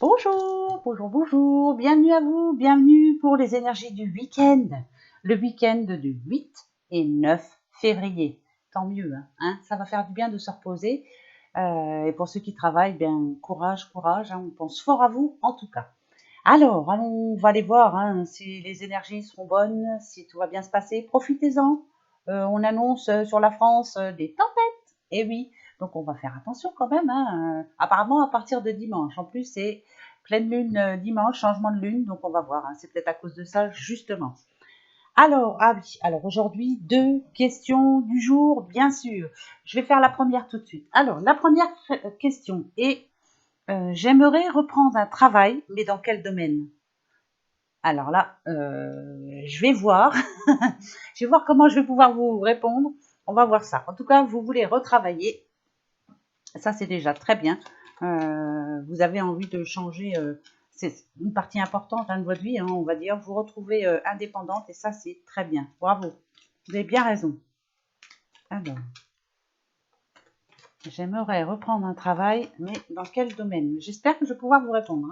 Bonjour, bonjour, bonjour, bienvenue à vous, bienvenue pour les énergies du week-end, le week-end du 8 et 9 février. Tant mieux, hein, ça va faire du bien de se reposer. Et pour ceux qui travaillent, bien courage, courage, on pense fort à vous en tout cas. Alors, on va aller voir si les énergies seront bonnes, si tout va bien se passer. Profitez-en. On annonce sur la France des tempêtes. Et oui, donc on va faire attention quand même. Apparemment, à partir de dimanche. En plus, c'est pleine lune dimanche, changement de lune. Donc on va voir. C'est peut-être à cause de ça, justement. Alors, ah oui, alors aujourd'hui, deux questions du jour, bien sûr. Je vais faire la première tout de suite. Alors, la première question est j'aimerais reprendre un travail, mais dans quel domaine? Alors là, je vais voir. Je vais voir comment je vais pouvoir vous répondre. On va voir ça. En tout cas, vous voulez retravailler. Ça, c'est déjà très bien. Vous avez envie de changer. C'est une partie importante de votre vie, on va dire. Vous retrouvez indépendante et ça, c'est très bien. Bravo. Vous avez bien raison. Alors, j'aimerais reprendre un travail, mais dans quel domaine? J'espère que je vais pouvoir vous répondre.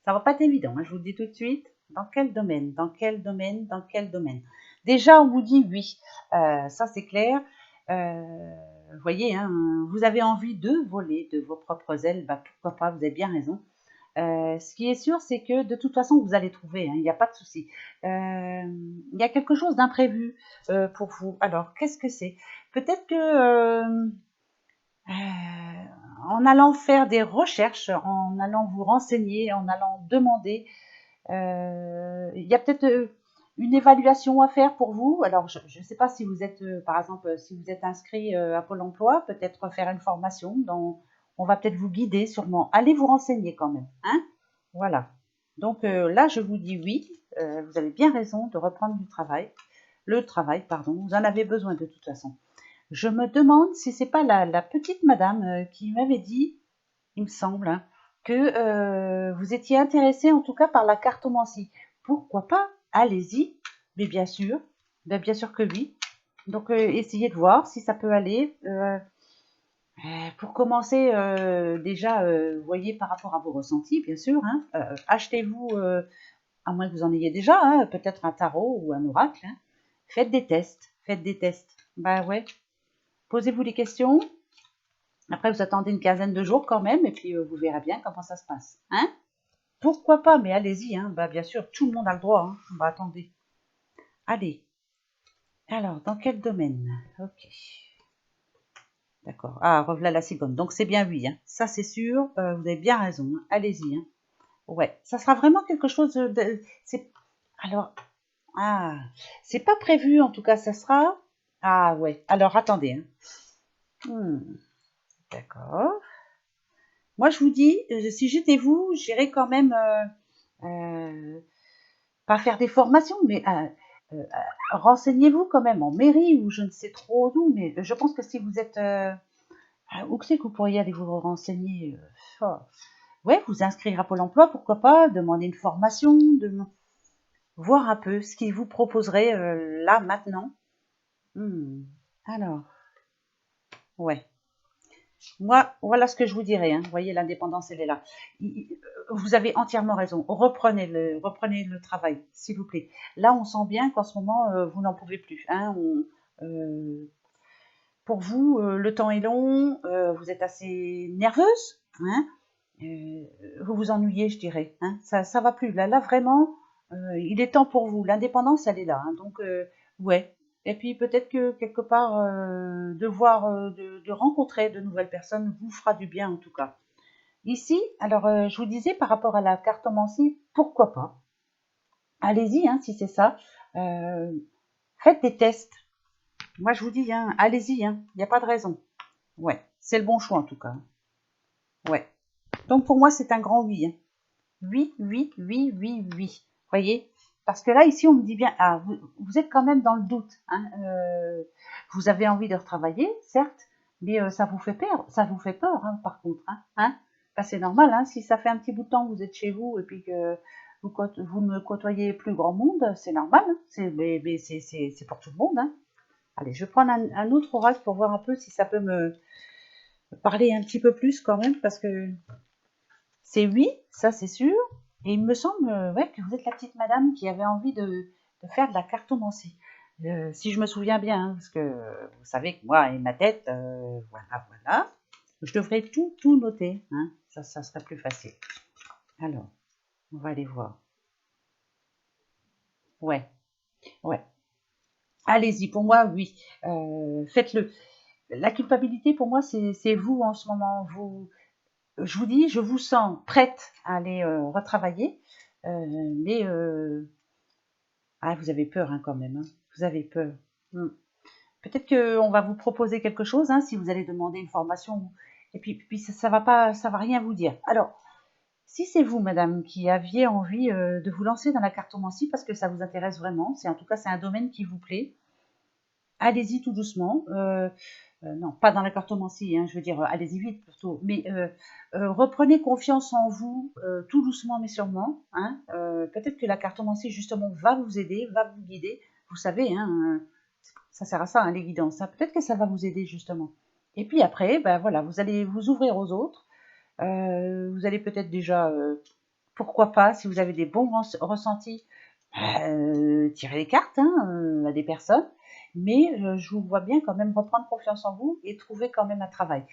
Ça va pas être évident, je vous le dis tout de suite. Dans quel domaine? Dans quel domaine? Dans quel domaine? Déjà, on vous dit oui. Ça, c'est clair. Vous voyez, vous avez envie de voler de vos propres ailes. Bah, pourquoi pas? Vous avez bien raison. Ce qui est sûr, c'est que de toute façon, vous allez trouver. Il n'y a pas de souci. Il y a quelque chose d'imprévu pour vous. Alors, qu'est-ce que c'est? Peut-être que en allant faire des recherches, en allant vous renseigner, en allant demander, il y a peut-être une évaluation à faire pour vous. Alors, je ne sais pas si vous êtes, par exemple, si vous êtes inscrit à Pôle emploi, peut-être faire une formation. On va peut-être vous guider sûrement. Allez vous renseigner quand même. Voilà. Donc là, je vous dis oui. Vous avez bien raison de reprendre du travail. Le travail, pardon. Vous en avez besoin de toute façon. Je me demande si c'est pas la petite madame qui m'avait dit, il me semble, que vous étiez intéressé en tout cas par la cartomancie. Pourquoi pas? Allez-y. Mais bien sûr que oui. Donc essayez de voir si ça peut aller. Pour commencer, déjà, voyez par rapport à vos ressentis, bien sûr. Achetez-vous, à moins que vous en ayez déjà, peut-être un tarot ou un oracle. Faites des tests. Faites des tests. Bah ouais. Posez-vous les questions. Après, vous attendez une quinzaine de jours quand même, et puis vous verrez bien comment ça se passe. Pourquoi pas? Mais allez-y. Bah, bien sûr, tout le monde a le droit. Bah, attendez. Allez. Alors, dans quel domaine? Ok. D'accord. Ah, revoilà la cigogne. Donc, c'est bien oui. Ça, c'est sûr. Vous avez bien raison. Allez-y. Ouais. Ça sera vraiment quelque chose de... Alors, c'est pas prévu, en tout cas, ça sera... Ah, ouais. Alors, attendez. D'accord. Moi, je vous dis, si j'étais vous, j'irais quand même pas faire des formations, mais renseignez-vous quand même en mairie ou je ne sais trop où. Mais je pense que si vous êtes... où c'est que vous pourriez aller vous renseigner ouais, vous inscrire à Pôle emploi, pourquoi pas, demander une formation, voir un peu ce qu'ils vous proposeraient là, maintenant. Alors, ouais. Moi, voilà ce que je vous dirais. Vous voyez, l'indépendance, elle est là. Vous avez entièrement raison. Reprenez le travail, s'il vous plaît. Là, on sent bien qu'en ce moment, vous n'en pouvez plus. Pour vous, le temps est long. Vous êtes assez nerveuse. Vous vous ennuyez, je dirais. Ça va plus. Là, vraiment, il est temps pour vous. L'indépendance, elle est là. Donc, ouais. Et puis peut-être que quelque part, de voir, de rencontrer de nouvelles personnes vous fera du bien en tout cas. Ici, alors je vous disais par rapport à la cartomancie, pourquoi pas? Allez-y, si c'est ça. Euh, Faites des tests. Moi, je vous dis, allez-y, il n'y a pas de raison. Ouais, c'est le bon choix en tout cas. Ouais. Donc pour moi, c'est un grand oui. Oui, oui, oui, oui, oui. Voyez? Parce que là, ici, on me dit bien, vous êtes quand même dans le doute. Vous avez envie de retravailler, certes, mais ça vous fait peur, par contre. Bah, c'est normal, si ça fait un petit bout de temps que vous êtes chez vous et puis que vous ne côtoyez plus grand monde, c'est normal. Mais c'est pour tout le monde. Allez, je vais prendre un autre oracle pour voir un peu si ça peut me parler un petit peu plus quand même, parce que C'est oui, ça c'est sûr. Et il me semble ouais, que vous êtes la petite madame qui avait envie de faire de la cartomancie. Si je me souviens bien, hein, parce que vous savez que moi et ma tête, voilà, voilà. Je devrais tout noter, hein. Ça serait plus facile. Alors, on va aller voir. Ouais, ouais. Allez-y, pour moi, oui. Faites-le. La culpabilité, pour moi, c'est vous en ce moment. Je vous dis, je vous sens prête à aller retravailler, mais ah, vous avez peur hein, quand même. Hein. Vous avez peur. Hmm. Peut-être qu'on va vous proposer quelque chose, hein, si vous allez demander une formation. Et puis ça va pas, ça va rien vous dire. Alors, si c'est vous, madame, qui aviez envie de vous lancer dans la cartomancie parce que ça vous intéresse vraiment, c'est en tout cas c'est un domaine qui vous plaît, allez-y tout doucement. Non, pas dans la cartomancie, hein, je veux dire, allez-y vite plutôt. Mais reprenez confiance en vous, tout doucement mais sûrement. Hein. Peut-être que la cartomancie, justement, va vous aider, va vous guider. Vous savez, hein, ça sert à ça, hein, les guidances. Hein. Peut-être que ça va vous aider, justement. Et puis après, ben voilà, vous allez vous ouvrir aux autres. Vous allez peut-être déjà, pourquoi pas, si vous avez des bons ressentis, tirer les cartes hein, à des personnes, mais je vous vois bien quand même reprendre confiance en vous et trouver quand même un travail.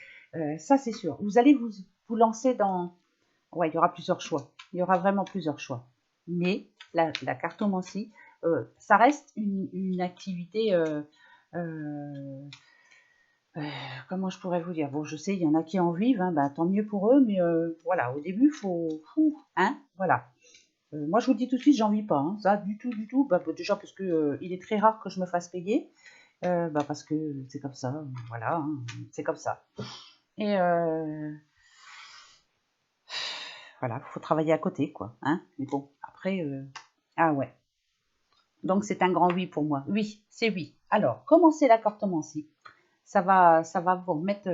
Ça, c'est sûr. Vous allez vous lancer dans... Ouais, il y aura plusieurs choix. Il y aura vraiment plusieurs choix. Mais la cartomancie, ça reste une activité... euh, comment je pourrais vous dire? Bon, je sais, il y en a qui en vivent, hein, bah, tant mieux pour eux, mais voilà, au début, hein, voilà. Moi, je vous le dis tout de suite, j'en vis pas, hein, ça, du tout. Bah, déjà parce que il est très rare que je me fasse payer, bah, parce que c'est comme ça, voilà, hein, c'est comme ça. Et voilà, faut travailler à côté, quoi, hein. Mais bon, après, ah ouais. Donc c'est un grand oui pour moi. Oui, c'est oui. Alors, commencez la cartomancie. Ça va vous remettre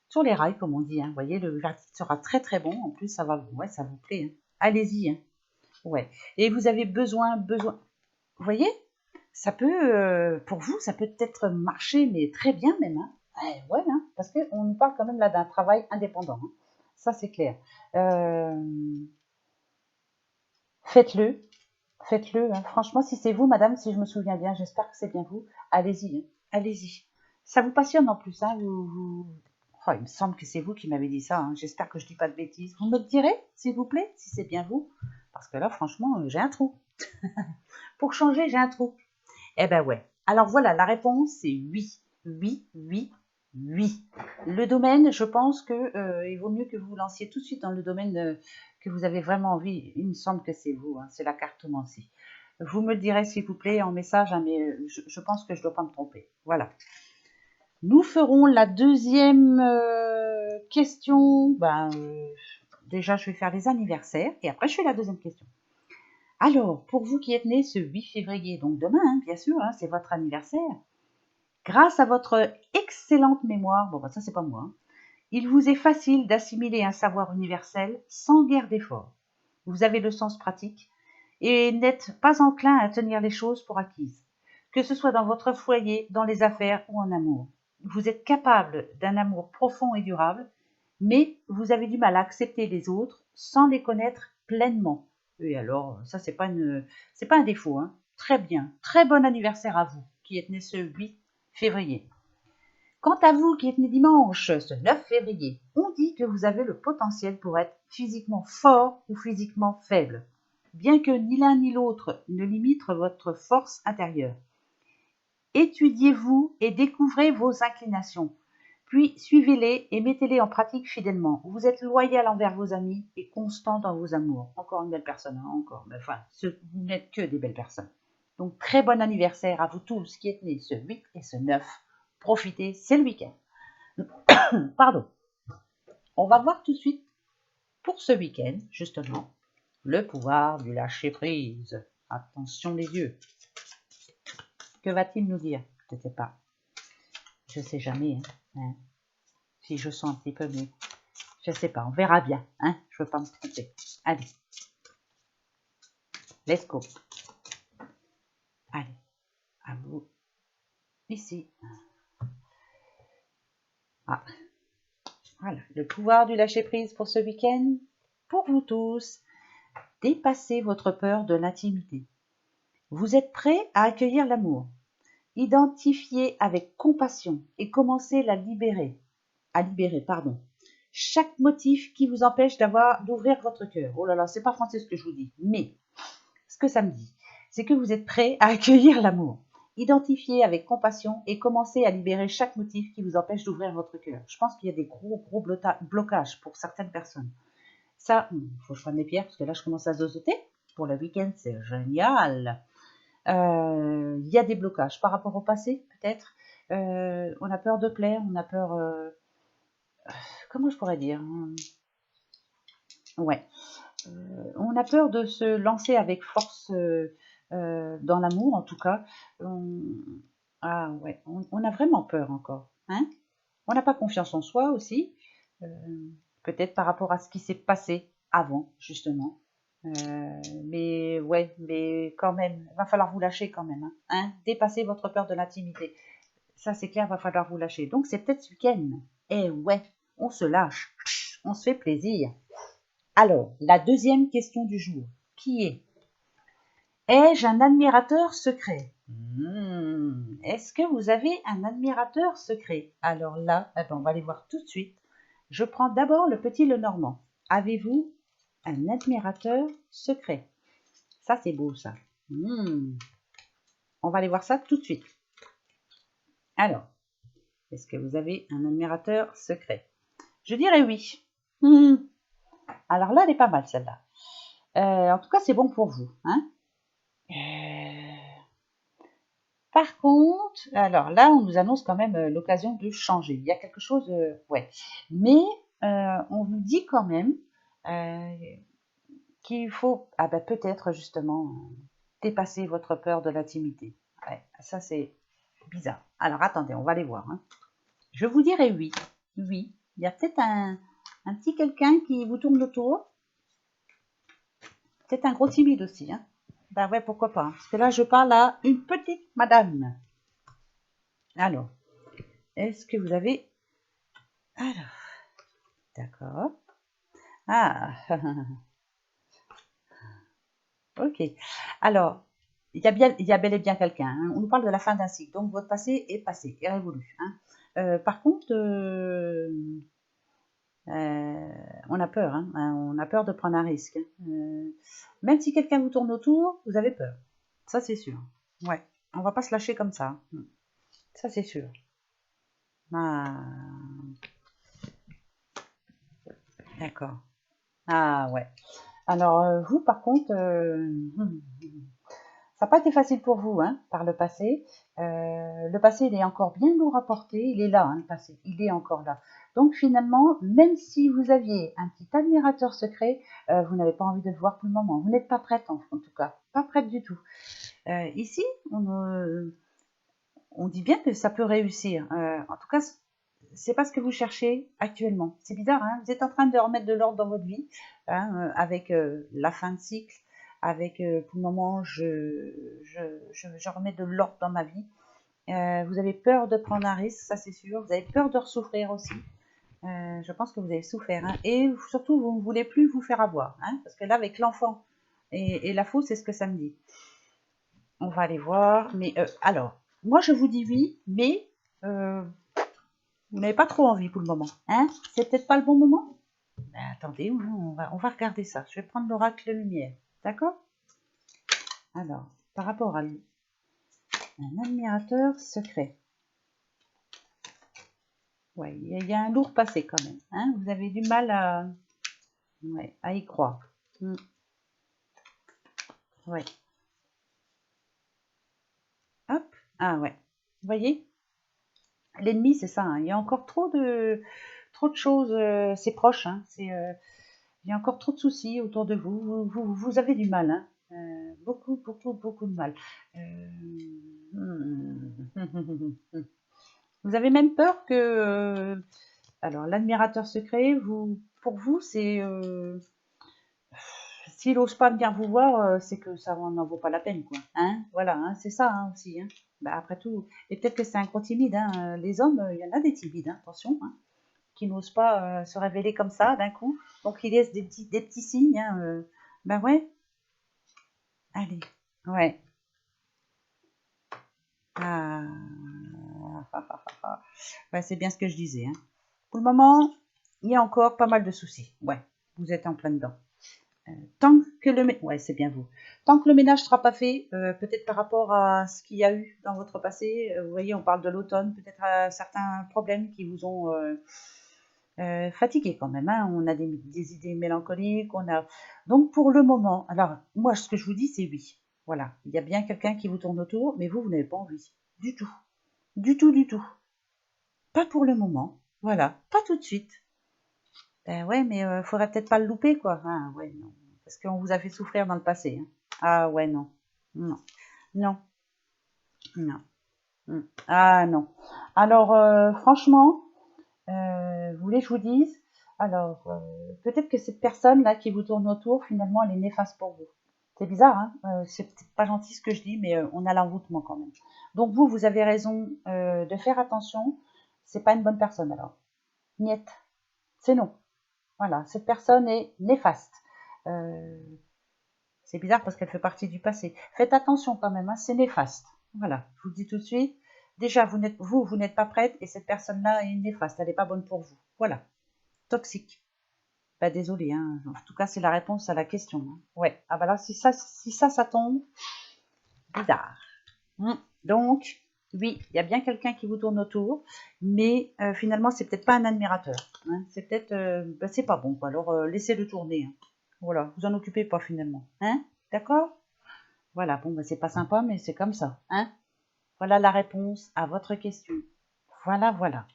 sur les rails, comme on dit. Hein. Vous voyez, le verdict sera très très bon. En plus, ouais, ça vous plaît. Hein. Allez-y. Hein. Ouais. Et vous avez besoin. Vous voyez, ça peut, pour vous, ça peut peut-être marcher, mais très bien même. Hein. Ouais, hein, parce qu'on nous parle quand même là d'un travail indépendant. Hein. Ça, c'est clair. Euh, faites-le, faites-le. Hein. Franchement, si c'est vous, madame, si je me souviens bien, j'espère que c'est bien vous, allez-y. Hein. Allez-y. Ça vous passionne en plus. Hein, Oh, il me semble que c'est vous qui m'avez dit ça. Hein. J'espère que je ne dis pas de bêtises. Vous me le direz, s'il vous plaît, si c'est bien vous. Parce que là, franchement, j'ai un trou. Pour changer, j'ai un trou. Eh ben ouais. Alors voilà, la réponse c'est oui. Oui, oui, oui. Le domaine, je pense que il vaut mieux que vous vous lanciez tout de suite dans le domaine que vous avez vraiment envie. Il me semble que c'est vous, hein, c'est la cartomancie. Vous me le direz s'il vous plaît en message, hein, mais je pense que je ne dois pas me tromper. Voilà. Nous ferons la deuxième question. Déjà, je vais faire les anniversaires et après, je fais la deuxième question. Alors, pour vous qui êtes né ce 8 février, donc demain, hein, bien sûr, hein, c'est votre anniversaire, grâce à votre excellente mémoire, bon, bah, ça c'est pas moi, hein, il vous est facile d'assimiler un savoir universel sans guère d'effort. Vous avez le sens pratique et n'êtes pas enclin à tenir les choses pour acquises, que ce soit dans votre foyer, dans les affaires ou en amour. Vous êtes capable d'un amour profond et durable, mais vous avez du mal à accepter les autres sans les connaître pleinement. Et alors, ça, c'est pas un défaut, hein. Très bien. Très bon anniversaire à vous, qui êtes né ce 8 février. Quant à vous qui êtes né dimanche, ce 9 février, on dit que vous avez le potentiel pour être physiquement fort ou physiquement faible, bien que ni l'un ni l'autre ne limite votre force intérieure. Étudiez-vous et découvrez vos inclinations, puis suivez-les et mettez-les en pratique fidèlement. Vous êtes loyal envers vos amis et constant dans vos amours. Encore une belle personne, hein, encore. Mais enfin, vous n'êtes que des belles personnes. Donc, très bon anniversaire à vous tous qui êtes nés ce 8 et ce 9. Profitez, c'est le week-end. Pardon. On va voir tout de suite, pour ce week-end, justement, le pouvoir du lâcher-prise. Attention les yeux. Que va-t-il nous dire? Je ne sais pas. Je ne sais jamais. Hein. Si je sens un petit peu mieux. Je ne sais pas, on verra bien. Hein. Je ne veux pas me tromper. Allez. Let's go. Allez. À vous. Ici. Ah. Voilà. Le pouvoir du lâcher-prise pour ce week-end. pour vous tous, dépassez votre peur de l'intimité. Vous êtes prêts à accueillir l'amour. Identifiez avec compassion et commencez à libérer, chaque motif qui vous empêche d'ouvrir votre cœur. Oh là là, c'est pas français ce que je vous dis, mais ce que ça me dit, c'est que vous êtes prêts à accueillir l'amour. Identifiez avec compassion et commencez à libérer chaque motif qui vous empêche d'ouvrir votre cœur. Je pense qu'il y a des gros blocages pour certaines personnes. Ça, il faut que je prenne les pierres parce que là, je commence à zozoter. Pour le week-end, c'est génial. Il y a des blocages par rapport au passé, peut-être. On a peur de plaire, on a peur... comment je pourrais dire? Ouais. On a peur de se lancer avec force dans l'amour, en tout cas. Ah ouais, on a vraiment peur encore. Hein, on n'a pas confiance en soi aussi. Peut-être par rapport à ce qui s'est passé avant, justement. Mais ouais, mais quand même, il va falloir vous lâcher quand même. Hein, dépasser votre peur de l'intimité. Ça, c'est clair, il va falloir vous lâcher. Donc, c'est peut-être ce week-end. Eh ouais, on se lâche. On se fait plaisir. Alors, la deuxième question du jour, qui est: ai-je un admirateur secret? Est-ce que vous avez un admirateur secret? Alors là, on va aller voir tout de suite. Je prends d'abord le petit Lenormand. Avez-vous un admirateur secret? Ça, c'est beau, ça. On va aller voir ça tout de suite. Alors, est-ce que vous avez un admirateur secret? Je dirais oui. Alors là, elle est pas mal, celle-là. En tout cas, c'est bon pour vous. Hein. Par contre, alors là, on nous annonce quand même l'occasion de changer. Il y a quelque chose, ouais. Mais on vous dit quand même qu'il faut, peut-être justement, dépasser votre peur de l'intimité. Ouais, ça, c'est bizarre. Alors, attendez, on va aller voir. Hein. Je vous dirais oui. Oui. Il y a peut-être un petit quelqu'un qui vous tourne autour. Peut-être un gros timide aussi. Hein. Ben ouais, pourquoi pas. Parce que là, je parle à une petite madame. Alors, est-ce que vous avez... Alors, d'accord. Ah, ok. Alors, il y a bel et bien quelqu'un. Hein. On nous parle de la fin d'un cycle. Donc, votre passé est passé, est révolu. Hein. Par contre, on a peur. Hein. On a peur de prendre un risque. Même si quelqu'un vous tourne autour, vous avez peur. Ça, c'est sûr. Ouais. On va pas se lâcher comme ça. Ça, c'est sûr. Ah, d'accord. Ah, ouais. Alors, vous, par contre, ça n'a pas été facile pour vous, hein, par le passé. Le passé, il est encore bien lourd à porter. Il est là, hein, le passé. Il est encore là. Donc, finalement, même si vous aviez un petit admirateur secret, vous n'avez pas envie de le voir pour le moment. Vous n'êtes pas prête, en tout cas. Pas prête du tout. Ici, on dit bien que ça peut réussir. En tout cas, c'est pas ce que vous cherchez actuellement. C'est bizarre, hein. Vous êtes en train de remettre de l'ordre dans votre vie, hein, avec la fin de cycle, avec pour le moment, je remets de l'ordre dans ma vie. Vous avez peur de prendre un risque, ça c'est sûr. Vous avez peur de ressouffrir aussi. Je pense que vous avez souffert. Hein. Et surtout, vous ne voulez plus vous faire avoir. Hein, parce que là, avec l'enfant et la fausse, c'est ce que ça me dit. On va aller voir. Mais alors, moi je vous dis oui, mais vous n'avez pas trop envie pour le moment. Hein? C'est peut-être pas le bon moment? Ben, attendez, on va regarder ça. Je vais prendre l'oracle lumière. D'accord? Alors, par rapport à un admirateur secret. Ouais, il y a un lourd passé quand même. Hein? Vous avez du mal à y croire. Ouais. Hop. Ah ouais. Vous voyez? L'ennemi, c'est ça. Hein. Il y a encore trop de choses. C'est proche. Hein. Il y a encore trop de soucis autour de vous. Vous avez du mal. Hein. Beaucoup, beaucoup, beaucoup de mal. Vous avez même peur que... alors, l'admirateur secret, pour vous, c'est... s'il n'ose pas venir vous voir, c'est que ça n'en vaut pas la peine, quoi. Hein, voilà, hein, c'est ça hein, aussi. Hein. Bah, après tout, et peut-être que c'est un gros timide. Hein. Les hommes, il y en a des timides, hein, attention. Hein, qui n'ose pas se révéler comme ça d'un coup. Donc il laisse des petits signes. Hein, ben ouais, allez, ouais. Ah, ouais, c'est bien ce que je disais. Hein. Pour le moment, il y a encore pas mal de soucis. Ouais, vous êtes en plein dedans. Tant que le ouais, c'est bien vous. Tant que le ménage ne sera pas fait, peut-être par rapport à ce qu'il y a eu dans votre passé, vous voyez, on parle de l'automne, peut-être certains problèmes qui vous ont fatigué quand même. Hein. On a des idées mélancoliques, on a. Donc pour le moment, alors moi, ce que je vous dis, c'est oui. Voilà, il y a bien quelqu'un qui vous tourne autour, mais vous n'avez pas envie du tout, du tout, du tout. Pas pour le moment. Voilà, pas tout de suite. Ben ouais, mais faudrait peut-être pas le louper, quoi. Ah ouais, non. Parce qu'on vous a fait souffrir dans le passé. Hein. Ah ouais, non. Non. Non. Non. Ah non. Alors, franchement, vous voulez que je vous dise? Alors, peut-être que cette personne-là qui vous tourne autour, finalement, elle est néfaste pour vous. C'est bizarre, hein? C'est peut-être pas gentil ce que je dis, mais on a l'envoûtement quand même. Donc vous avez raison de faire attention. C'est pas une bonne personne alors. Niet. C'est non. Voilà, cette personne est néfaste. Euh, c'est bizarre parce qu'elle fait partie du passé. Faites attention quand même, hein, c'est néfaste. Voilà, je vous le dis tout de suite. Déjà, vous n'êtes pas prête et cette personne-là est néfaste, elle n'est pas bonne pour vous. Voilà, toxique. Bah désolé, hein. En tout cas, c'est la réponse à la question. Hein. Ouais, ah bah là, si ça tombe, bizarre. Donc, oui, il y a bien quelqu'un qui vous tourne autour, mais finalement, c'est peut-être pas un admirateur. Hein. C'est peut-être, c'est pas bon. Quoi. Alors, laissez-le tourner. Hein. Voilà, vous en occupez pas finalement. Hein. D'accord. Voilà, bon, bah, c'est pas sympa, mais c'est comme ça. Hein. Voilà la réponse à votre question. Voilà, voilà.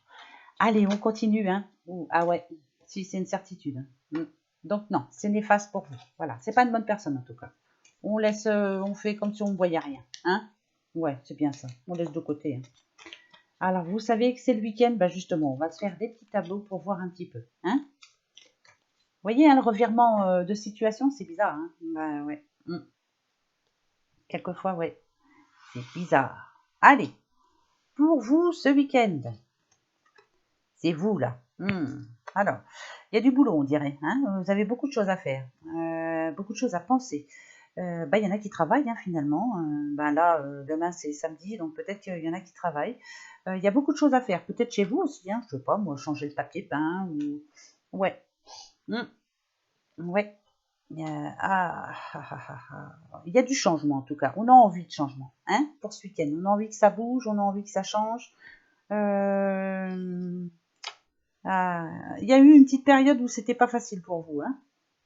Allez, on continue. Hein. Ah ouais, si c'est une certitude. Hein. Donc non, c'est néfaste pour vous. Voilà, c'est pas une bonne personne en tout cas. On laisse, on fait comme si on ne voyait rien. Hein. Ouais, c'est bien ça. On laisse de côté. Hein. Alors, vous savez que c'est le week-end, bah justement, on va se faire des petits tableaux pour voir un petit peu. Hein. Vous voyez, hein, le revirement de situation, c'est bizarre. Hein. Bah ouais. Quelquefois, ouais. C'est bizarre. Allez, pour vous, ce week-end, c'est vous là. Alors, il y a du boulot, on dirait. Hein. Vous avez beaucoup de choses à faire, beaucoup de choses à penser. Il y en a qui travaillent hein, finalement. Là, demain c'est samedi, donc peut-être qu'il y en a qui travaillent. Il y a beaucoup de choses à faire. Peut-être chez vous aussi. Hein, je sais pas, moi, changer le papier peint ou ouais, ouais. Il y a du changement en tout cas. On a envie de changement, hein, pour ce week-end. On a envie que ça bouge, on a envie que ça change. Il y a eu une petite période où c'était pas facile pour vous, hein.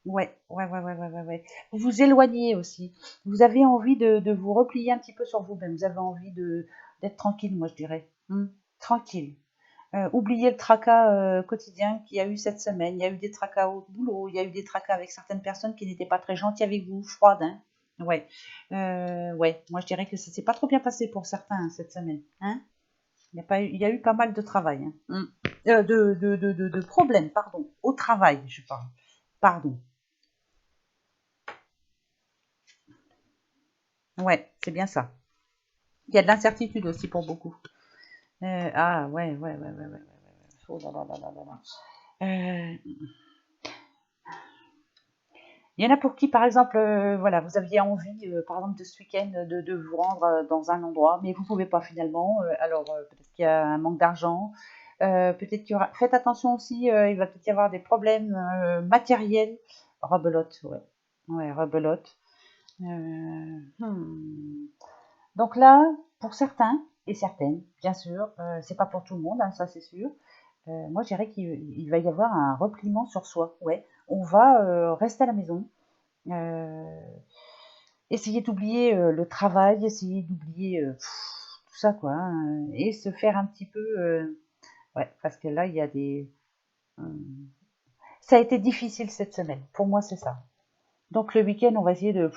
Ouais. Vous vous éloignez aussi. Vous avez envie de vous replier un petit peu sur vous-même. Vous avez envie d'être tranquille, moi je dirais. Tranquille. Oubliez le tracas quotidien qu'il y a eu cette semaine. Il y a eu des tracas au boulot, il y a eu des tracas avec certaines personnes qui n'étaient pas très gentilles avec vous, froides. Hein. Ouais. Ouais, moi je dirais que ça s'est pas trop bien passé pour certains hein, cette semaine. Hein. Il y a eu pas mal de travail. Hein. De problèmes, pardon. Au travail, je parle. Pardon. Ouais, c'est bien ça. Il y a de l'incertitude aussi pour beaucoup. Ouais. Oh là là là là là là. Il y en a pour qui, par exemple, voilà, vous aviez envie, par exemple, de ce week-end, de vous rendre dans un endroit, mais vous ne pouvez pas finalement. Alors, peut-être qu'il y a un manque d'argent. Peut-être qu'il y aura. Faites attention aussi, il va peut-être y avoir des problèmes matériels. Rebelote, ouais. Ouais, rebelote. Euh, hmm. Donc là, pour certains et certaines, bien sûr, c'est pas pour tout le monde, hein, ça c'est sûr. Moi, je dirais qu'il va y avoir un repliement sur soi. Ouais, on va rester à la maison, euh, essayer d'oublier le travail, essayer d'oublier tout ça, quoi, hein, et se faire un petit peu, ouais, parce que là, il y a des, euh, ça a été difficile cette semaine. Pour moi, c'est ça. Donc le week-end, on va essayer de,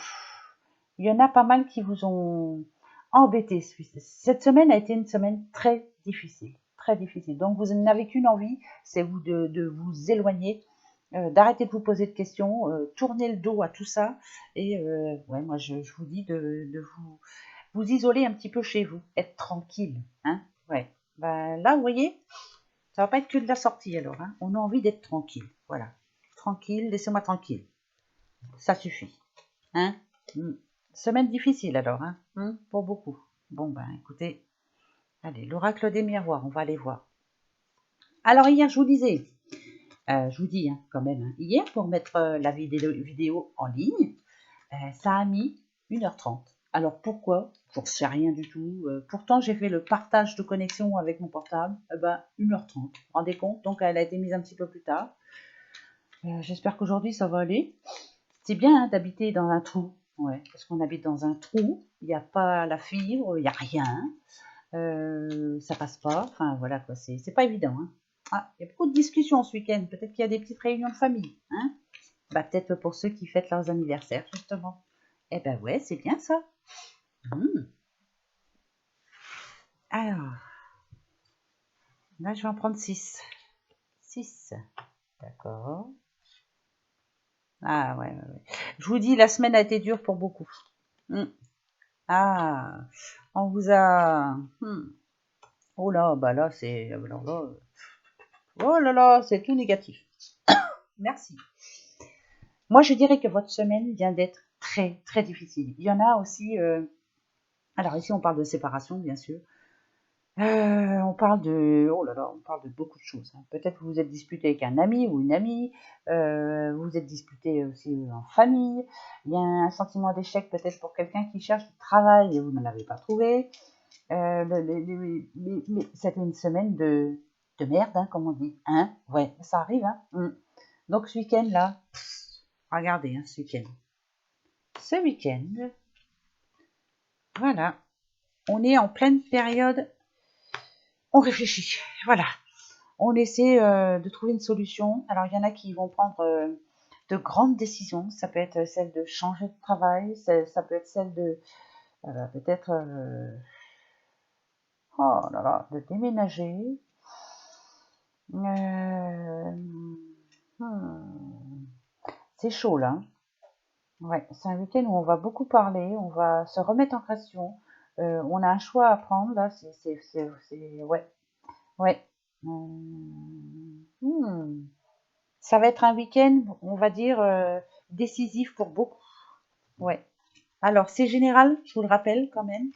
il y en a pas mal qui vous ont embêté. Cette semaine a été une semaine très difficile, très difficile. Donc vous n'avez qu'une envie, c'est vous de vous éloigner, d'arrêter de vous poser de questions, tourner le dos à tout ça. Et ouais, moi je vous dis de vous isoler un petit peu chez vous, être tranquille. Hein ouais. Là, vous voyez, Ça va pas être que de la sortie alors. Hein. On a envie d'être tranquille. Voilà. Tranquille, laissez-moi tranquille. Ça suffit. Hein. Semaine difficile alors, hein, pour beaucoup. Bon, ben écoutez, allez, l'oracle des miroirs, on va aller voir. Alors hier, je vous disais, je vous dis hein, quand même, hein, hier, pour mettre la vidéo en ligne, ça a mis 1h30. Alors pourquoi? J'en sais rien du tout. Pourtant, j'ai fait le partage de connexion avec mon portable. 1h30. Vous vous rendez compte? Donc, elle a été mise un petit peu plus tard. J'espère qu'aujourd'hui, ça va aller. C'est bien hein, d'habiter dans un trou. Ouais, parce qu'on habite dans un trou. Il n'y a pas la fibre, il n'y a rien. Ça passe pas. Enfin, voilà quoi. C'est pas évident. Hein. Ah, il y a beaucoup de discussions ce week-end. Peut-être qu'il y a des petites réunions de famille. Hein. Peut-être pour ceux qui fêtent leurs anniversaires, justement. Eh ben ouais, c'est bien ça. Alors, là, je vais en prendre 6. 6. D'accord. Ah ouais. Je vous dis, la semaine a été dure pour beaucoup. Ah, on vous a... Oh là, bah là, c'est... Oh là là, c'est tout négatif. Merci. Moi, je dirais que votre semaine vient d'être très, très difficile. Il y en a aussi... Alors ici, on parle de séparation, bien sûr. On parle de... Oh là là, on parle de beaucoup de choses. Hein. Peut-être que vous vous êtes disputé avec un ami ou une amie. Vous vous êtes disputé aussi en famille. Il y a un sentiment d'échec peut-être pour quelqu'un qui cherche du travail et vous ne l'avez pas trouvé. C'était une semaine de merde, hein, comme on dit. Hein ouais, ça arrive. Hein. Donc ce week-end là, regardez, hein, ce week-end. Ce week-end, voilà, on est en pleine période, on réfléchit, voilà. On essaie de trouver une solution. Alors il y en a qui vont prendre de grandes décisions. Ça peut être celle de changer de travail, ça peut être celle de peut-être oh là là, de déménager. C'est chaud là. Ouais, c'est un week-end où on va beaucoup parler, on va se remettre en question. On a un choix à prendre là. Ouais, ouais. Ça va être un week-end, on va dire décisif pour beaucoup. Ouais. Alors c'est général, je vous le rappelle quand même.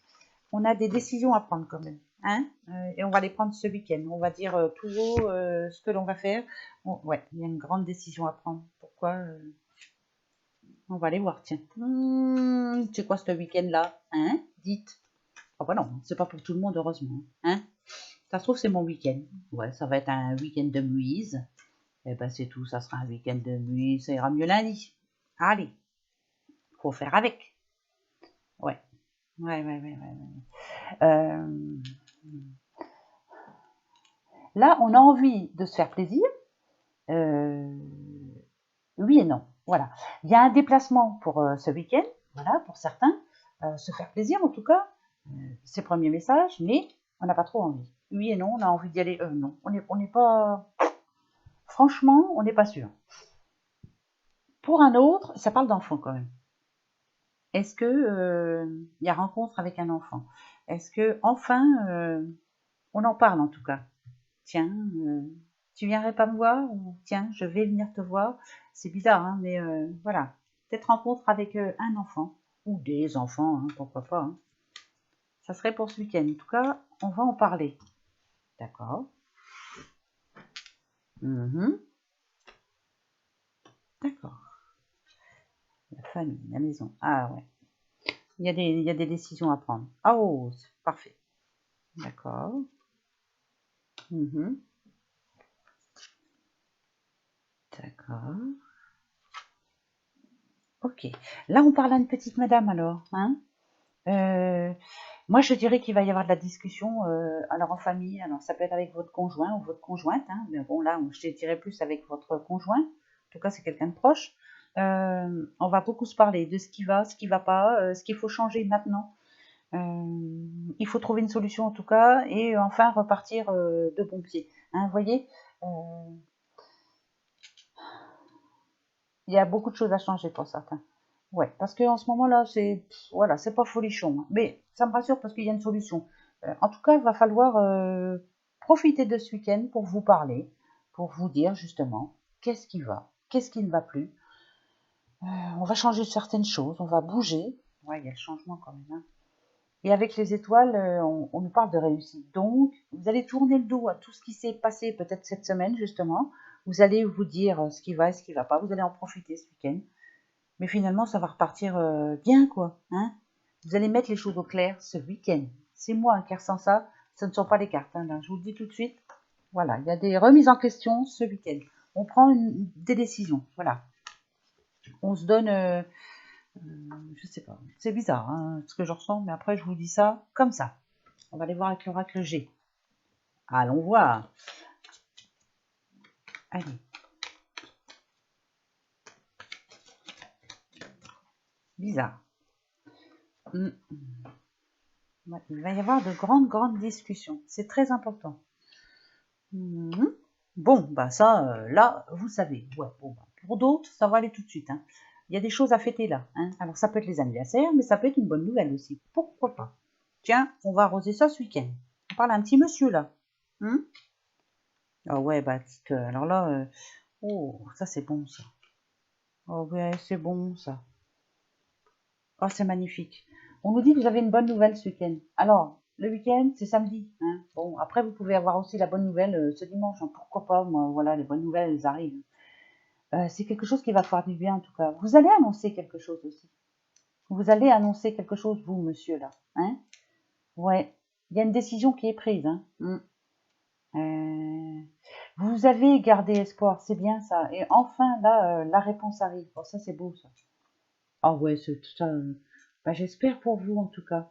On a des décisions à prendre quand même. Hein et on va les prendre ce week-end. On va dire tout haut ce que l'on va faire. Ouais, il y a une grande décision à prendre. Pourquoi on va aller voir, tiens. C'est quoi ce week-end-là? Hein? Dites. Ah bah non, c'est pas pour tout le monde, heureusement. Hein? Ça se trouve, c'est mon week-end. Ouais, ça va être un week-end de muise. Eh ben c'est tout, ça sera un week-end de muise. Ça ira mieux lundi. Allez, faut faire avec. Ouais. Ouais. Là, on a envie de se faire plaisir. Oui et non. Voilà. Il y a un déplacement pour ce week-end. Voilà, pour certains. Se faire plaisir, en tout cas. C'est le premier message, mais on n'a pas trop envie. Oui et non, on a envie d'y aller. Non, on n'est pas... Franchement, on n'est pas sûr. Pour un autre, ça parle d'enfant quand même. Est-ce que il y a rencontre avec un enfant? Est-ce que enfin on en parle en tout cas? Tiens, tu viendrais pas me voir? Ou tiens, je vais venir te voir. C'est bizarre, hein, mais voilà. Peut-être rencontre avec un enfant ou des enfants, hein, pourquoi pas. Hein. Ça serait pour ce week-end. En tout cas, on va en parler. D'accord. D'accord. La famille, la maison. Ah ouais. Il y a des décisions à prendre. Ah oh, c'est parfait. D'accord. D'accord. Ok. Là, on parle à une petite madame alors. Hein moi, je dirais qu'il va y avoir de la discussion alors en famille. Alors, ça peut être avec votre conjoint ou votre conjointe. Hein, mais bon, là, je dirais plus avec votre conjoint. En tout cas, c'est quelqu'un de proche. On va beaucoup se parler de ce qui va pas, ce qu'il faut changer maintenant. Il faut trouver une solution en tout cas et enfin repartir de bon pied. Hein, vous voyez, il y a beaucoup de choses à changer pour certains. Ouais, parce qu'en ce moment-là, voilà, c'est pas folichon. Hein. Mais ça me rassure parce qu'il y a une solution. En tout cas, il va falloir profitez de ce week-end pour vous parler, pour vous dire justement qu'est-ce qui va, qu'est-ce qui ne va plus. On va changer certaines choses, on va bouger. Ouais, il y a le changement quand même. Hein. Et avec les étoiles, on nous parle de réussite. Donc, vous allez tourner le dos à tout ce qui s'est passé peut-être cette semaine, justement. Vous allez vous dire ce qui va et ce qui ne va pas. Vous allez en profiter ce week-end. Mais finalement, ça va repartir bien, quoi. Hein, vous allez mettre les choses au clair ce week-end. C'est moi qui ressens ça. Ce ne sont pas les cartes. Hein, là. Je vous le dis tout de suite. Voilà, il y a des remises en question ce week-end. On prend des décisions. Voilà. On se donne... je sais pas, c'est bizarre hein, ce que je ressens, mais après je vous dis ça comme ça. On va aller voir avec l'oracle G. Allons voir. Allez. Bizarre. Il va y avoir de grandes discussions. C'est très important. Bon, bah ça, là, vous savez. Ouais, bon, bah, pour d'autres, ça va aller tout de suite. Hein. Il y a des choses à fêter là. Hein. Alors ça peut être les anniversaires, mais ça peut être une bonne nouvelle aussi. Pourquoi pas? Tiens, on va arroser ça ce week-end. On parle à un petit monsieur là. Ah ouais, bah alors là, oh, ça c'est bon ça. Oh ouais, c'est bon ça. Oh, c'est magnifique. On nous dit que vous avez une bonne nouvelle ce week-end. Alors, le week-end, c'est samedi. Hein. Bon, après, vous pouvez avoir aussi la bonne nouvelle ce dimanche. Hein. Pourquoi pas, moi, voilà, les bonnes nouvelles, elles arrivent. C'est quelque chose qui va faire du bien, en tout cas. Vous allez annoncer quelque chose aussi. Vous allez annoncer quelque chose, vous, monsieur, là. Hein. Ouais, il y a une décision qui est prise. Hein. Vous avez gardé espoir, c'est bien ça. Et enfin, là, la réponse arrive. Oh, ça, c'est beau, ça. Ah ouais, c'est tout ça. Bah, j'espère pour vous, en tout cas.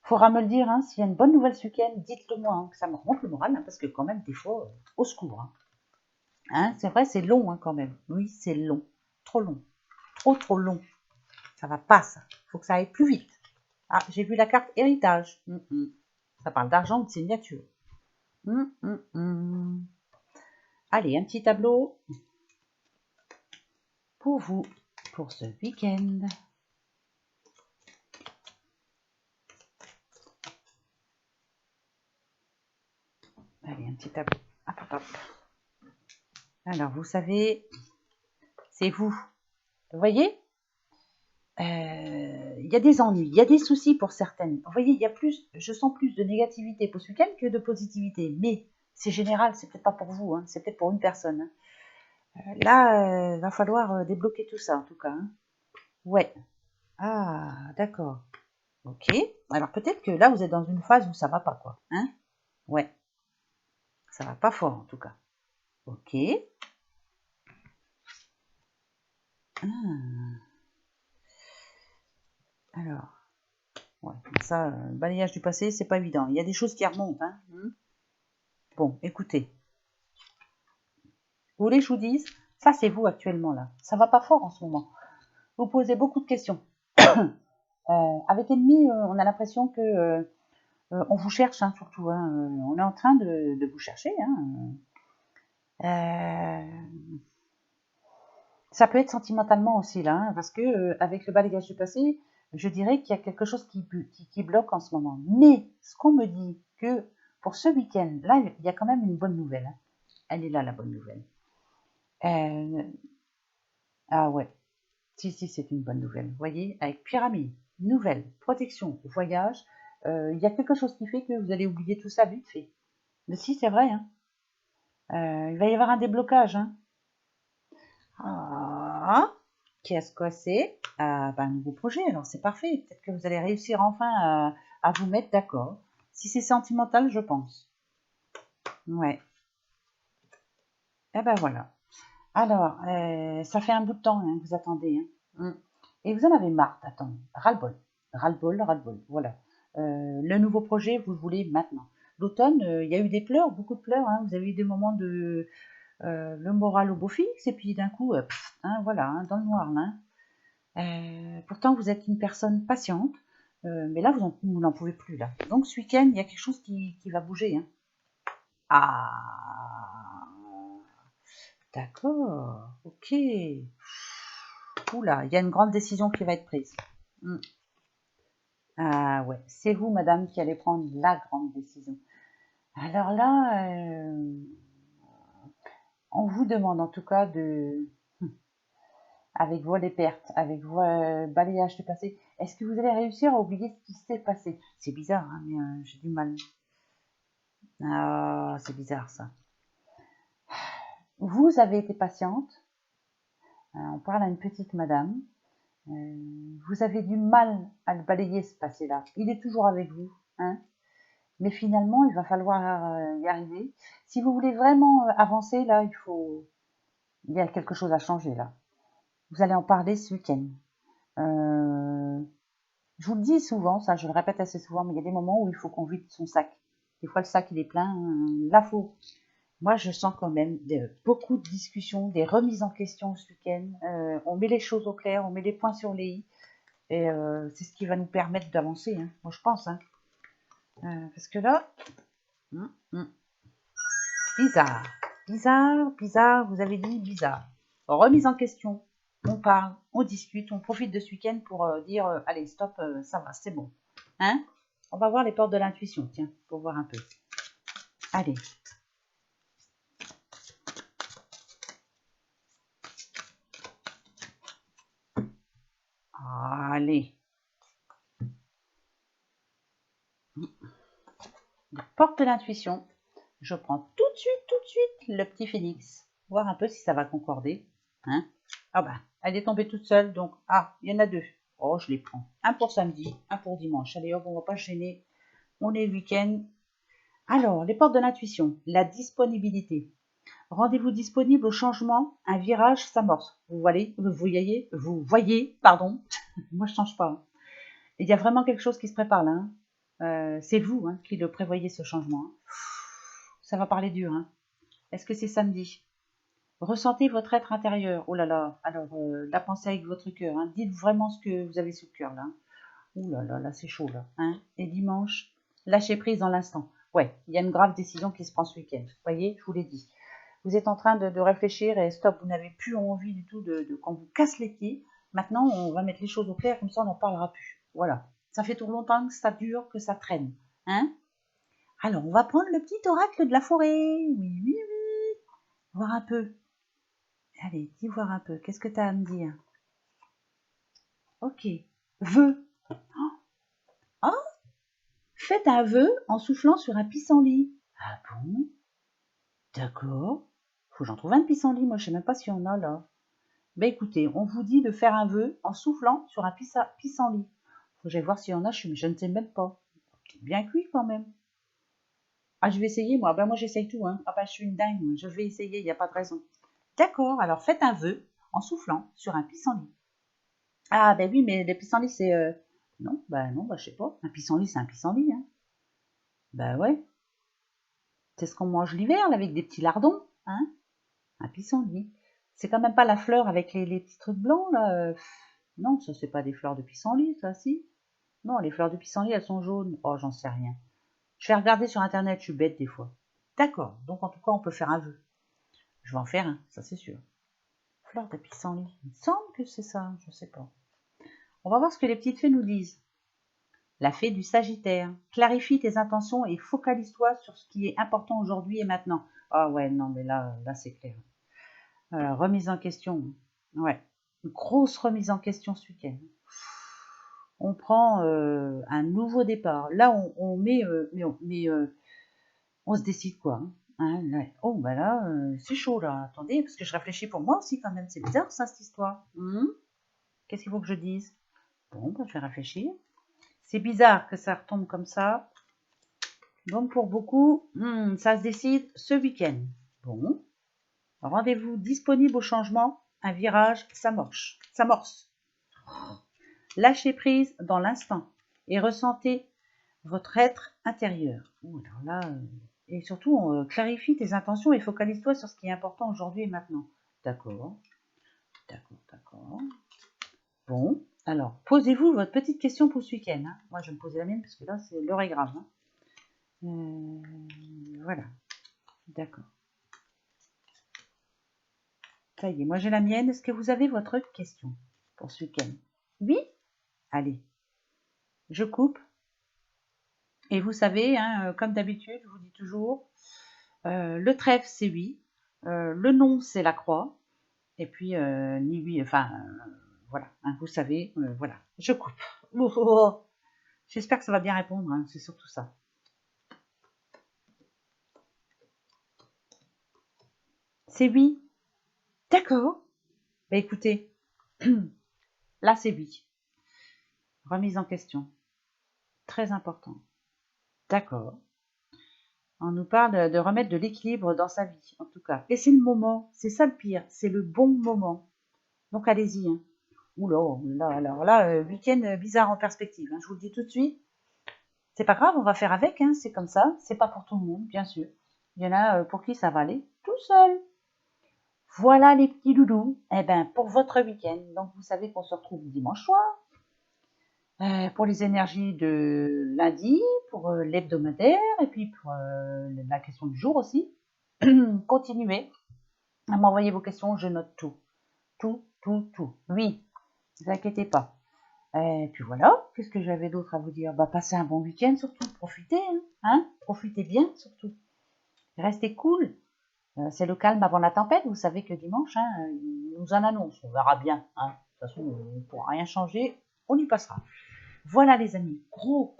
Faudra me le dire, hein, s'il y a une bonne nouvelle ce week-end, dites-le moi, hein, que ça me remonte le moral, hein, parce que quand même, des fois, au secours. Hein, c'est vrai, c'est long, hein, quand même. Oui, c'est long. Trop long. Trop long. Ça va pas, ça. Faut que ça aille plus vite. Ah, j'ai vu la carte héritage. Ça parle d'argent ou de signature. Allez, un petit tableau pour vous, pour ce week-end. Allez, un petit tableau. Hop, hop, hop. Alors, vous savez, c'est vous. Vous voyez, il y a des ennuis, il y a des soucis pour certaines. Vous voyez, il y a plus, je sens plus de négativité pour ce week-end que de positivité. Mais c'est général, c'est peut-être pas pour vous, hein, c'est peut-être pour une personne. Hein. Là, va falloir débloquer tout ça, en tout cas. Hein. Ouais. Ah, d'accord. Ok. Alors peut-être que là, vous êtes dans une phase où ça va pas, quoi. Hein. Ouais. Ça va pas fort, en tout cas. Ok. Ah. Alors. Ouais, ça, le balayage du passé, c'est pas évident. Il y a des choses qui remontent. Hein. Bon, écoutez. Vous voulez que je vous dise? Ça, c'est vous actuellement là. Ça va pas fort en ce moment. Vous posez beaucoup de questions. Avec Ennemi, on a l'impression que on vous cherche, hein, surtout. Hein, on est en train de vous chercher. Hein. Ça peut être sentimentalement aussi là, hein, parce que avec le balayage du passé, je dirais qu'il y a quelque chose qui bloque en ce moment. Mais ce qu'on me dit que pour ce week-end, là, il y a quand même une bonne nouvelle. Hein. Elle est là, la bonne nouvelle. Ah ouais, si, c'est une bonne nouvelle. Vous voyez, avec pyramide, nouvelle, protection, voyage, il y a quelque chose qui fait que vous allez oublier tout ça vite fait. Mais si, c'est vrai. Hein. Il va y avoir un déblocage. Hein. Ah, qu'est-ce que c'est? Un nouveau projet, alors c'est parfait. Peut-être que vous allez réussir enfin à vous mettre d'accord. Si c'est sentimental, je pense. Ouais. Eh ben voilà. Alors, ça fait un bout de temps hein, que vous attendez. Hein. Et vous en avez marre d'attendre. Ras-le-bol. Ras-le-bol, ras-le-bol. Voilà. Le nouveau projet, vous le voulez maintenant. L'automne, il y a eu des pleurs, beaucoup de pleurs. Hein. Vous avez eu des moments de le moral au beau fixe, et puis d'un coup, hein, voilà, hein, dans le noir. Là, pourtant, vous êtes une personne patiente, mais là, vous n'en pouvez plus. Là. Donc, ce week-end, il y a quelque chose qui va bouger. Hein. Ah, d'accord, ok. Oula, il y a une grande décision qui va être prise. Ah ouais, c'est vous, madame, qui allez prendre la grande décision. Alors là, on vous demande en tout cas de, avec voix des pertes, avec voix balayage du passé, est-ce que vous allez réussir à oublier ce qui s'est passé? C'est bizarre, hein, mais j'ai du mal. Ah, c'est bizarre ça. Vous avez été patiente. On parle à une petite madame. Vous avez du mal à le balayer ce passé-là. Il est toujours avec vous, hein. Mais finalement, il va falloir y arriver. Si vous voulez vraiment avancer, là, il y a quelque chose à changer là. Vous allez en parler ce week-end. Euh, je vous le dis souvent, ça, je le répète assez souvent, mais il y a des moments où il faut qu'on vide son sac. Des fois, le sac il est plein. Là, faut. Moi, je sens quand même beaucoup de discussions, des remises en question ce week-end. On met les choses au clair, on met les points sur les i. Et c'est ce qui va nous permettre d'avancer, hein. Moi, je pense. Hein. Parce que là, hum, hum, bizarre, bizarre, bizarre, vous avez dit bizarre. Remise en question, on parle, on discute, on profite de ce week-end pour dire allez, stop, ça va, c'est bon. Hein? On va voir les portes de l'intuition, tiens, pour voir un peu. Allez. Allez. Les portes de l'intuition. Je prends tout de suite, le petit phénix. Voir un peu si ça va concorder. Hein? Ah bah, elle est tombée toute seule, donc, ah, il y en a deux. Oh, je les prends. Un pour samedi, un pour dimanche. Allez hop, on va pas gêner. On est le week-end. Alors, les portes de l'intuition. La disponibilité. Rendez-vous disponible au changement. Un virage s'amorce. Vous voyez, pardon. Moi, je change pas. Hein. Il y a vraiment quelque chose qui se prépare là. Hein. C'est vous hein, qui le prévoyez ce changement. Hein. Ça va parler dur. Hein. Est-ce que c'est samedi? Ressentez votre être intérieur. Oh là là. Alors, la pensée avec votre cœur. Hein. Dites vraiment ce que vous avez sous le cœur là. Ouh là là, là c'est chaud là. Hein. Et dimanche, lâchez prise dans l'instant. Ouais, il y a une grave décision qui se prend ce week-end. Vous voyez, je vous l'ai dit. Vous êtes en train de réfléchir et stop, vous n'avez plus envie du tout qu'on vous casse les pieds. Maintenant, on va mettre les choses au clair, comme ça on n'en parlera plus. Voilà. Ça fait trop longtemps que ça dure, que ça traîne. Hein? Alors, on va prendre le petit oracle de la forêt. Oui, oui, oui. Voir un peu. Allez, dis voir un peu. Qu'est-ce que tu as à me dire? Ok. Vœu. Oh, faites un vœu en soufflant sur un pissenlit. Ah bon? D'accord. Faut que j'en trouve un pissenlit, moi je sais même pas s'il y en a là. Ben écoutez, on vous dit de faire un vœu en soufflant sur un pissenlit. Faut que j'aille voir s'il y en a, je ne sais même pas. Bien cuit quand même. Ah, je vais essayer moi. Ben moi j'essaye tout, hein. Ah ben je suis une dingue, moi. Je vais essayer, il n'y a pas de raison. D'accord, alors faites un vœu en soufflant sur un pissenlit. Ah ben oui, mais les pissenlits c'est. Non, ben je sais pas. Un pissenlit c'est un pissenlit, hein. Ben ouais. C'est ce qu'on mange l'hiver là, avec des petits lardons, hein. Un pissenlit. C'est quand même pas la fleur avec les petits trucs blancs là. Non, ça c'est pas des fleurs de pissenlit, ça si. Non, les fleurs de pissenlit elles sont jaunes. Oh, j'en sais rien. Je vais regarder sur internet, je suis bête des fois. D'accord, donc en tout cas on peut faire un vœu. Je vais en faire un, ça c'est sûr. Fleurs de pissenlit. Il me semble que c'est ça, je sais pas. On va voir ce que les petites fées nous disent. La fée du Sagittaire. Clarifie tes intentions et focalise-toi sur ce qui est important aujourd'hui et maintenant. Ah ouais, non, mais là c'est clair. Remise en question. Ouais. Une grosse remise en question ce week-end. On prend un nouveau départ. Là, on met, on se décide quoi. Hein, ouais. Oh, bah là, c'est chaud là. Attendez, parce que je réfléchis pour moi aussi quand même. C'est bizarre ça, cette histoire. Qu'est-ce qu'il faut que je dise? Bon, bah, je vais réfléchir. C'est bizarre que ça retombe comme ça. Donc pour beaucoup, ça se décide ce week-end. Bon, rendez-vous disponible au changement. Un virage s'amorce. Lâchez prise dans l'instant et ressentez votre être intérieur. Ouh, alors là, et surtout, clarifie tes intentions et focalise-toi sur ce qui est important aujourd'hui et maintenant. D'accord, d'accord. Bon, alors, posez-vous votre petite question pour ce week-end. Hein. Moi, je vais me poser la mienne parce que là, c'est l'heure est grave. Hein. Voilà, d'accord. Ça y est, moi j'ai la mienne. Est-ce que vous avez votre question pour ce week-end? Oui? Allez, je coupe Et vous savez, hein, comme d'habitude, je vous dis toujours, le trèfle, c'est oui. Le non, c'est la croix. Et puis, ni oui, enfin, voilà, hein, vous savez, voilà. Je coupe. Oh, oh, oh. J'espère que ça va bien répondre, hein, c'est surtout ça. C'est oui. D'accord. Bah écoutez, là c'est oui. Remise en question. Très important. D'accord. On nous parle de remettre de l'équilibre dans sa vie, en tout cas. Et c'est le moment, c'est ça le pire, c'est le bon moment. Donc allez-y. Hein. Oula, alors là, week-end bizarre en perspective, hein, je vous le dis tout de suite. C'est pas grave, on va faire avec, hein, c'est comme ça. C'est pas pour tout le monde, bien sûr. Il y en a pour qui ça va aller tout seul. Voilà les petits loulous. Eh ben, pour votre week-end. Donc vous savez qu'on se retrouve dimanche soir. Pour les énergies de lundi, pour l'hebdomadaire, et puis pour la question du jour aussi. Continuez à m'envoyer vos questions, je note tout. Tout, tout, tout. Oui, ne vous inquiétez pas. Et puis voilà, qu'est-ce que j'avais d'autre à vous dire? Bah, passez un bon week-end surtout, profitez, hein, profitez bien surtout. Restez cool. C'est le calme avant la tempête, vous savez que dimanche, hein, il nous en annonce, on verra bien. Hein. De toute façon, on ne pourra rien changer, on y passera. Voilà les amis, gros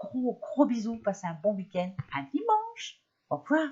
bisous, passez un bon week-end, à dimanche, au revoir.